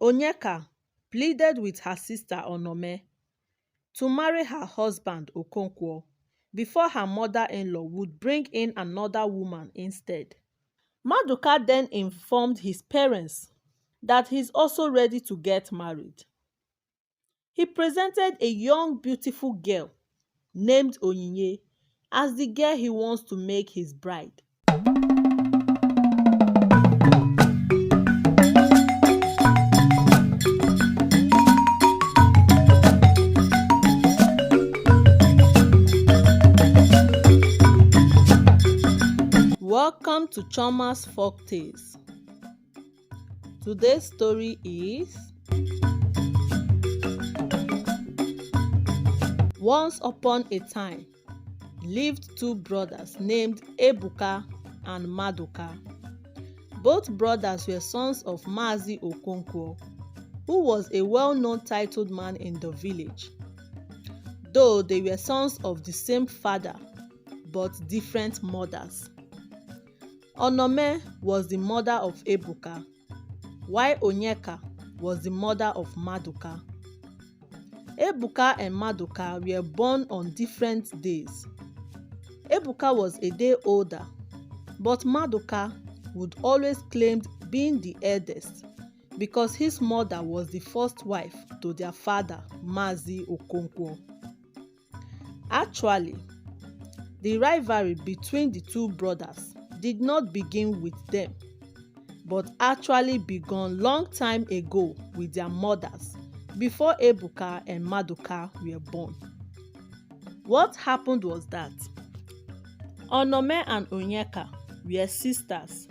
Onyeka pleaded with her sister Onome to marry her husband Okonkwo before her mother-in-law would bring in another woman instead. Maduka then informed his parents that he's also ready to get married. He presented a young, beautiful girl named Onyinye as the girl he wants to make his bride. Welcome to Choma's Folktales. Today's story is Once upon a time, lived two brothers named Ebuka and Maduka. Both brothers were sons of Mazi Okonkwo, who was a well-known titled man in the village. Though they were sons of the same father, but different mothers. Onome was the mother of Ebuka, while Onyeka was the mother of Maduka. Ebuka and Maduka were born on different days. Ebuka was a day older, but Maduka would always claim being the eldest because his mother was the first wife to their father, Mazi Okonkwo. Actually, the rivalry between the two brothers did not begin with them, but actually began long time ago with their mothers before Ebuka and Maduka were born. What happened was that Onome and Onyeka were sisters.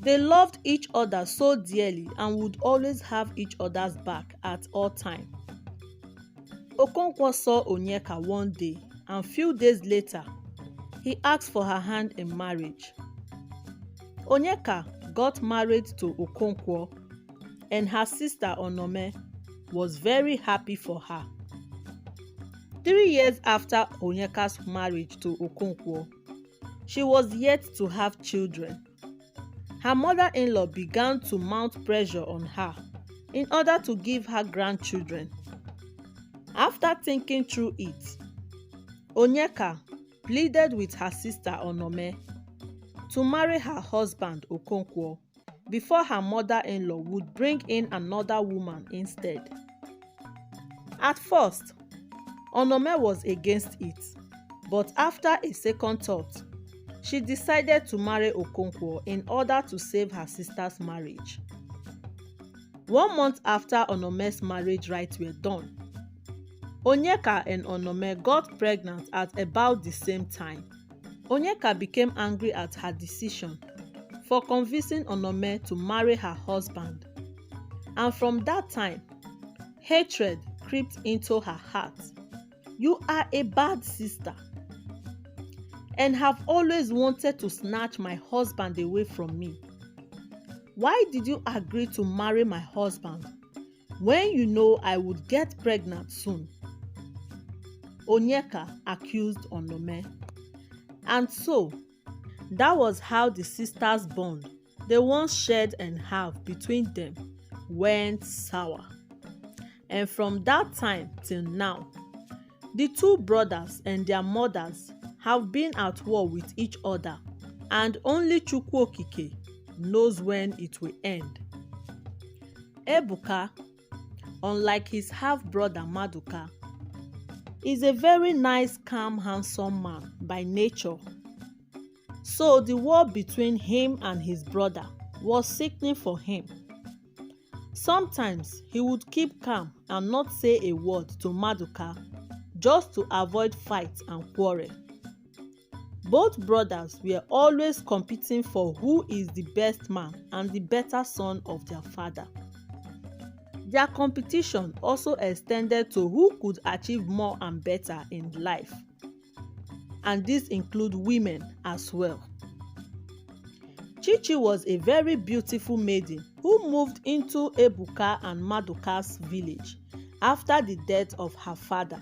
They loved each other so dearly and would always have each other's back at all times. Okonkwo saw Onyeka one day and few days later, he asked for her hand in marriage. Onyeka got married to Okonkwo, and her sister Onome was very happy for her. 3 years after Onyeka's marriage to Okonkwo, she was yet to have children. Her mother-in-law began to mount pressure on her in order to give her grandchildren. After thinking through it, Onyeka pleaded with her sister Onome to marry her husband Okonkwo before her mother-in-law would bring in another woman instead. At first, Onome was against it, but after a second thought, she decided to marry Okonkwo in order to save her sister's marriage. 1 month after Onome's marriage rites were done, Onyeka and Onome got pregnant at about the same time. Onyeka became angry at her decision for convincing Onome to marry her husband, and from that time, hatred crept into her heart. You are a bad sister, and have always wanted to snatch my husband away from me. Why did you agree to marry my husband when you know I would get pregnant soon? Onyeka accused Onome. And so, that was how the sisters' bond they once shared and have between them went sour. And from that time till now, the two brothers and their mothers have been at war with each other, and only Chukwu Okike knows when it will end. Ebuka, unlike his half-brother Maduka, is a very nice, calm, handsome man by nature. So the war between him and his brother was sickening for him. Sometimes he would keep calm and not say a word to Maduka just to avoid fights and quarrel. Both brothers were always competing for who is the best man and the better son of their father. Their competition also extended to who could achieve more and better in life. And this includes women as well. Chichi was a very beautiful maiden who moved into Ebuka and Maduka's village after the death of her father.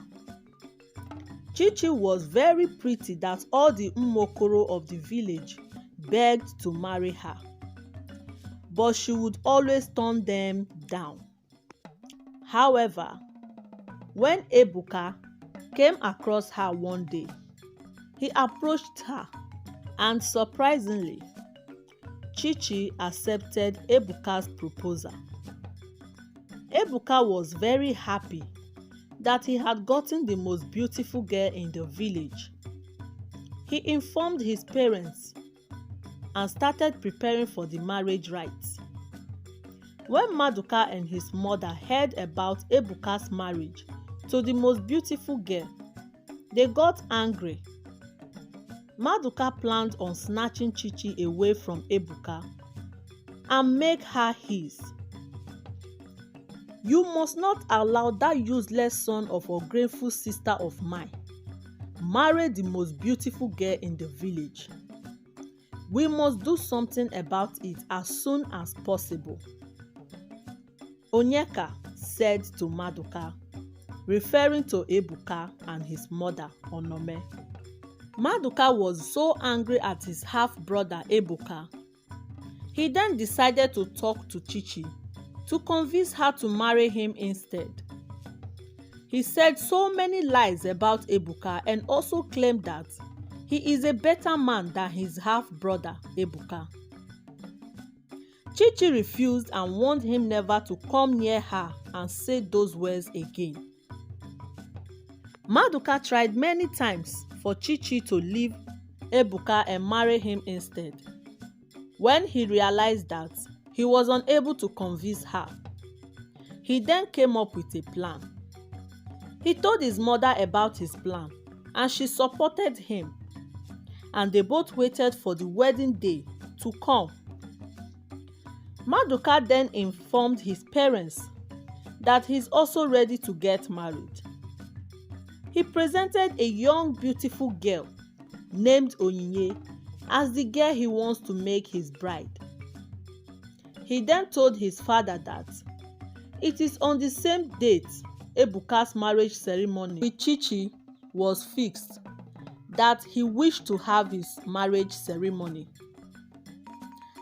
Chichi was very pretty that all the Umokoro of the village begged to marry her. but she would always turn them down. However, when Ebuka came across her one day, he approached her, and surprisingly, Chichi accepted Ebuka's proposal. Ebuka was very happy that he had gotten the most beautiful girl in the village. He informed his parents and started preparing for the marriage rites. When Maduka and his mother heard about Ebuka's marriage to the most beautiful girl, they got angry. Maduka planned on snatching Chichi away from Ebuka and make her his. "You must not allow that useless son of a grateful sister of mine marry the most beautiful girl in the village. We must do something about it as soon as possible," Onyeka said to Maduka, referring to Ebuka and his mother, Onome. Maduka was so angry at his half-brother Ebuka. He then decided to talk to Chichi to convince her to marry him instead. He said so many lies about Ebuka and also claimed that he is a better man than his half-brother Ebuka. Chichi refused and warned him never to come near her and say those words again. Maduka tried many times for Chichi to leave Ebuka and marry him instead. When he realized that he was unable to convince her, he then came up with a plan. He told his mother about his plan and she supported him, and they both waited for the wedding day to come. Maduka then informed his parents that he is also ready to get married. He presented a young beautiful girl named Onyinye as the girl he wants to make his bride. He then told his father that it is on the same date Ebuka's marriage ceremony with Chichi was fixed that he wished to have his marriage ceremony.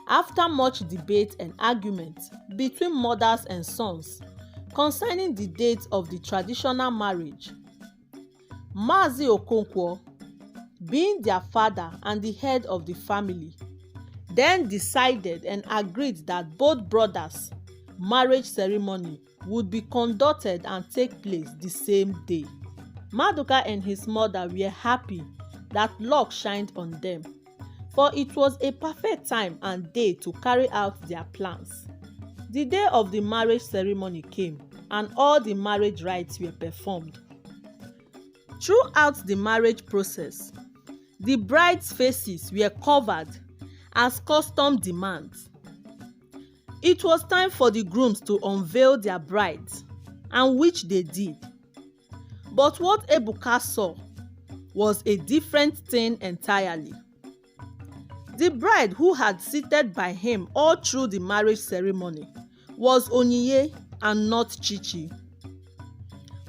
After much debate and argument between mothers and sons concerning the date of the traditional marriage, Mazi Okonkwo, being their father and the head of the family, then decided and agreed that both brothers' marriage ceremony would be conducted and take place the same day. Maduka and his mother were happy that luck shined on them, for it was a perfect time and day to carry out their plans. The day of the marriage ceremony came and all the marriage rites were performed. Throughout the marriage process, the bride's faces were covered as custom demands. It was time for the grooms to unveil their brides, and which they did. But what Ebuka saw was a different thing entirely. The bride who had seated by him all through the marriage ceremony was Onyinye and not Chichi.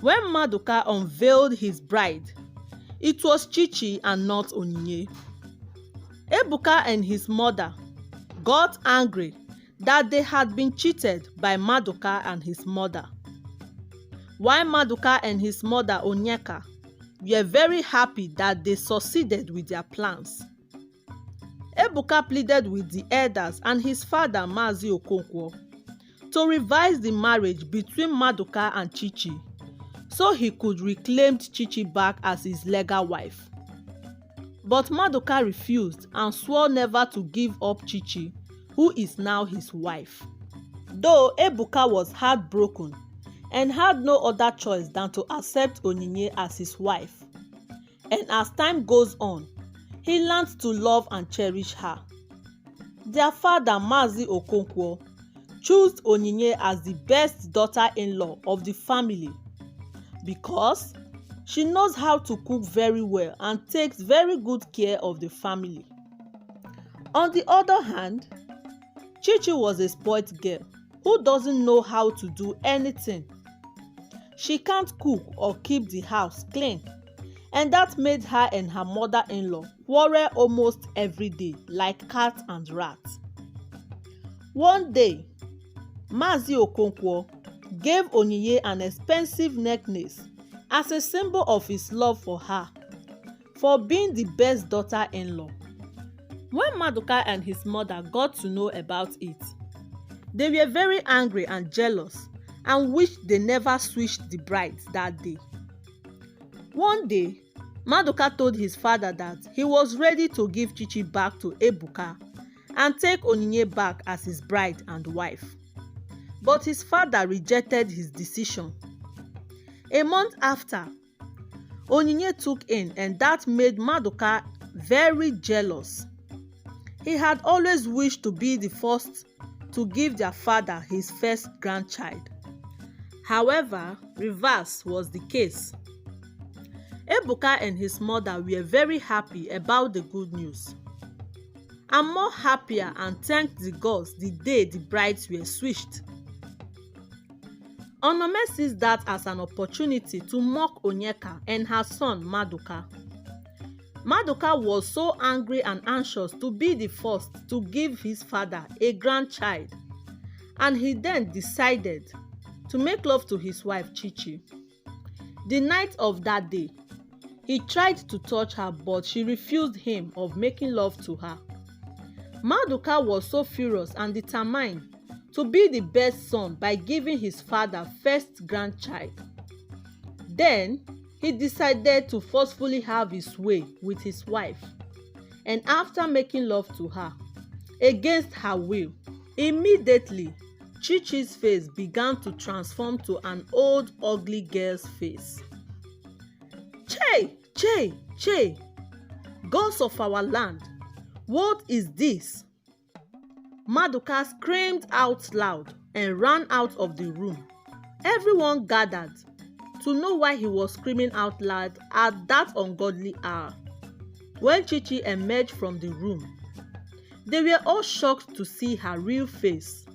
When Maduka unveiled his bride, it was Chichi and not Onyinye. Ebuka and his mother got angry that they had been cheated by Maduka and his mother, while Maduka and his mother Onyeka were very happy that they succeeded with their plans. Ebuka pleaded with the elders and his father Mazi Okonkwo to revise the marriage between Maduka and Chichi so he could reclaim Chichi back as his legal wife. But Maduka refused and swore never to give up Chichi, who is now his wife. Though Ebuka was heartbroken and had no other choice than to accept Onyinye as his wife, and as time goes on, he learned to love and cherish her. Their father Mazi Okonkwo chose Onyinye as the best daughter-in-law of the family because she knows how to cook very well and takes very good care of the family. On the other hand, Chichi was a spoilt girl who doesn't know how to do anything. She can't cook or keep the house clean, and that made her and her mother-in-law quarrel almost every day like cat and rat. One day, Mazi Okonkwo gave Onyinye an expensive necklace as a symbol of his love for her, for being the best daughter-in-law. When Maduka and his mother got to know about it, they were very angry and jealous and wished they never switched the brides that day. One day, Maduka told his father that he was ready to give Chichi back to Ebuka and take Onyinye back as his bride and wife. But his father rejected his decision. A month after, Onyinye took in, and that made Maduka very jealous. He had always wished to be the first to give their father his first grandchild. However, reverse was the case. Ebuka and his mother were very happy about the good news, and more happier and thanked the gods the day the brides were switched. Onome sees that as an opportunity to mock Onyeka and her son Maduka. Maduka was so angry and anxious to be the first to give his father a grandchild, and he then decided to make love to his wife Chichi. The night of that day, he tried to touch her, but she refused him of making love to her. Maduka was so furious and determined to be the best son by giving his father first grandchild. Then he decided to forcefully have his way with his wife, and after making love to her against her will, immediately Chichi's face began to transform to an old ugly girl's face. Che, che, che, gods of our land, what is this? Maduka screamed out loud and ran out of the room. Everyone gathered to know why he was screaming out loud at that ungodly hour. When Chichi emerged from the room, they were all shocked to see her real face.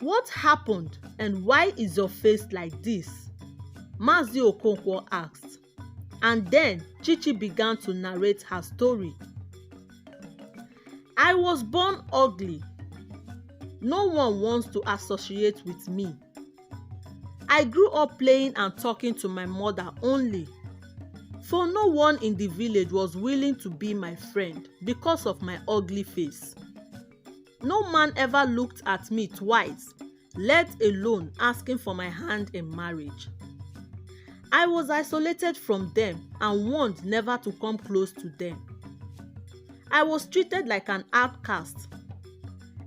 What happened, and why is your face like this? Mazi Okonkwo asked, and then Chichi began to narrate her story. I was born ugly. No one wants to associate with me. I grew up playing and talking to my mother only, for no one in the village was willing to be my friend because of my ugly face. No man ever looked at me twice, let alone asking for my hand in marriage. I was isolated from them and warned never to come close to them. I was treated like an outcast.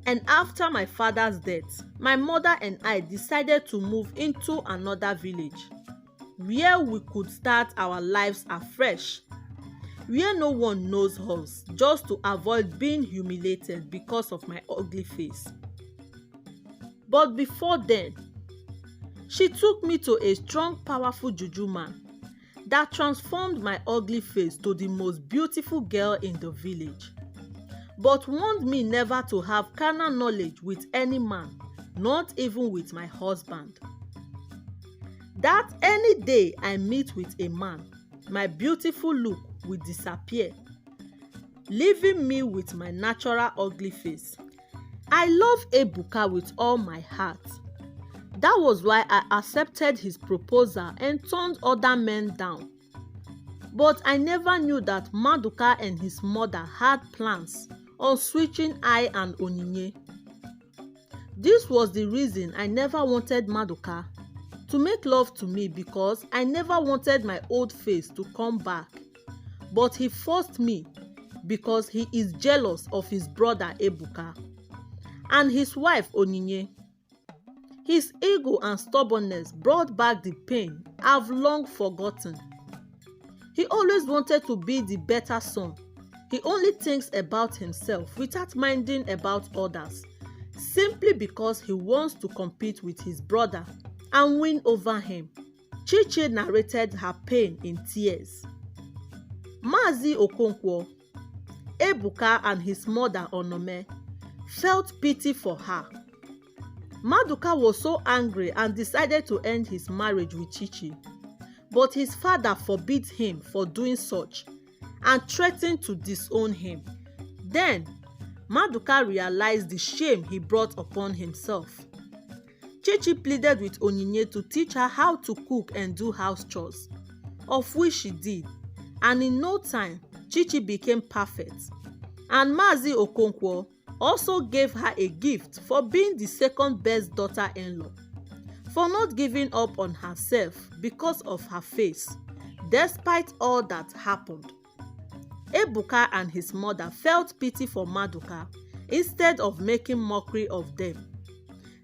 And after my father's death, my mother and I decided to move into another village, where we could start our lives afresh, where no one knows us, just to avoid being humiliated because of my ugly face. But before then, she took me to a strong, powerful juju man that transformed my ugly face to the most beautiful girl in the village, but warned me never to have carnal knowledge with any man, not even with my husband. That any day I meet with a man, my beautiful look will disappear, leaving me with my natural ugly face. I love Ebuka with all my heart. That was why I accepted his proposal and turned other men down. But I never knew that Maduka and his mother had plans on switching I and Onyinye. This was the reason I never wanted Maduka to make love to me, because I never wanted my old face to come back. But he forced me because he is jealous of his brother Ebuka and his wife Onyinye. His ego and stubbornness brought back the pain I've long forgotten. He always wanted to be the better son. He only thinks about himself without minding about others, simply because he wants to compete with his brother and win over him. Chichi narrated her pain in tears. Mazi Okonkwo, Ebuka and his mother Onome felt pity for her. Maduka was so angry and decided to end his marriage with Chichi, but his father forbid him for doing such and threatened to disown him. Then, Maduka realized the shame he brought upon himself. Chichi pleaded with Onyinye to teach her how to cook and do house chores, of which she did, and in no time, Chichi became perfect. And Mazi Okonkwo also gave her a gift for being the second best daughter-in-law, for not giving up on herself because of her face, despite all that happened. Ebuka and his mother felt pity for Maduka instead of making mockery of them.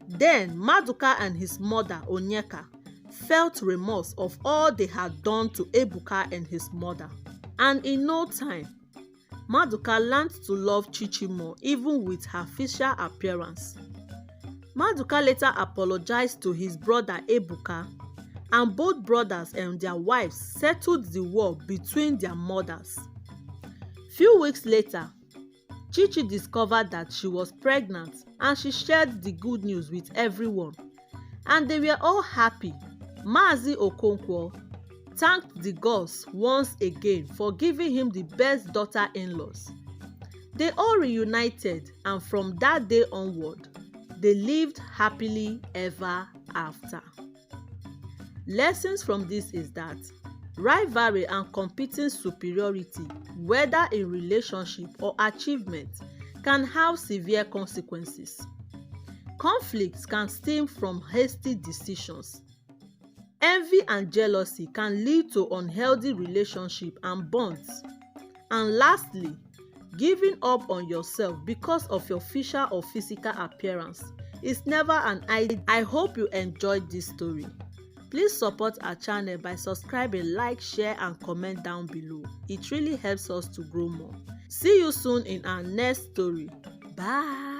Then Maduka and his mother Onyeka felt remorse of all they had done to Ebuka and his mother, and in no time, Maduka learned to love Chichi more even with her facial appearance. Maduka later apologized to his brother Ebuka, and both brothers and their wives settled the war between their mothers. Few weeks later, Chichi discovered that she was pregnant and she shared the good news with everyone, and they were all happy. Mazi Okonkwo thanked the gods once again for giving him the best daughter-in-laws. They all reunited, and from that day onward, they lived happily ever after. Lessons from this is that rivalry and competing superiority, whether in relationship or achievement, can have severe consequences. Conflicts can stem from hasty decisions. Envy and jealousy can lead to unhealthy relationships and bonds. And lastly, giving up on yourself because of your facial or physical appearance is never an idea. I hope you enjoyed this story. Please support our channel by subscribing, like, share and comment down below. It really helps us to grow more. See you soon in our next story. Bye.